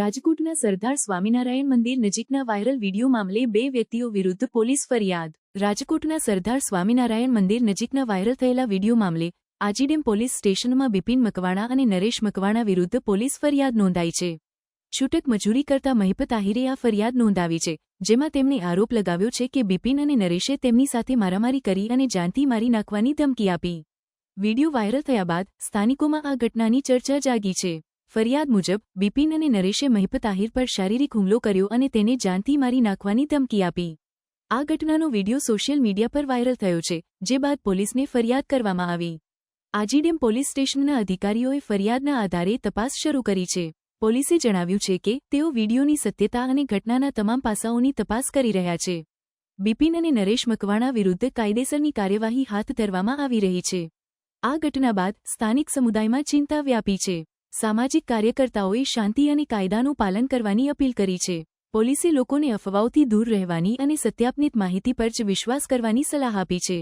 રાજકોટના સરદાર સ્વામિનારાયણ મંદિર નજીકના વાયરલ વિડીયો મામલે 2 વ્યક્તિઓ વિરુદ્ધ પોલીસ ફરિયાદ। રાજકોટના સરદાર સ્વામિનારાયણ મંદિર નજીકના વાયરલ થયેલા વિડીયો મામલે આજીડેમ પોલીસ સ્ટેશનમાં બિપિન મકવાણા અને નરેશ મકવાણા વિરુદ્ધ પોલીસ ફરિયાદ નોંધાઈ છે। છૂટક મજૂરી કરતા મહિપત આહિરે આ ફરિયાદ નોંધાવી છે, જેમાં તેમણે આરોપ લગાવ્યો છે કે બિપિન અને નરેશે તેમની સાથે મારામારી કરી અને જાનથી મારી નાખવાની ધમકી આપી। વિડીયો વાયરલ થયા બાદ સ્થાનિકોમાં આ ઘટનાની ચર્ચા જાગી છે। ફરિયાદ મુજબ બિપિન અને નરેશે મહિપત આહિર પર શારીરિક હુમલો કર્યો અને તેને જાનથી મારી નાખવાની ધમકી આપી। આ ઘટનાનો વિડીયો સોશિયલ મીડિયા પર વાયરલ થયો છે, જે બાદ પોલીસને ફરિયાદ કરવામાં આવી। આજીડેમ પોલીસ સ્ટેશનના અધિકારીઓએ ફરિયાદના આધારે તપાસ શરૂ કરી છે। પોલીસે જણાવ્યું છે કે તેઓ વિડીયોની સત્યતા અને ઘટનાના તમામ પાસાઓની તપાસ કરી રહ્યા છે। બિપિન અને નરેશ મકવાણા વિરુદ્ધ કાયદેસરની કાર્યવાહી હાથ ધરવામાં આવી રહી છે। આ ઘટના બાદ સ્થાનિક સમુદાયમાં ચિંતા વ્યાપી છે। સામાજિક કાર્યકર્તાઓએ શાંતિ અને કાયદાનું પાલન કરવાની અપીલ કરી છે। પોલીસે લોકોને અફવાઓથી દૂર રહેવાની અને સત્યાપિત માહિતી પર જ વિશ્વાસ કરવાની સલાહ આપી છે।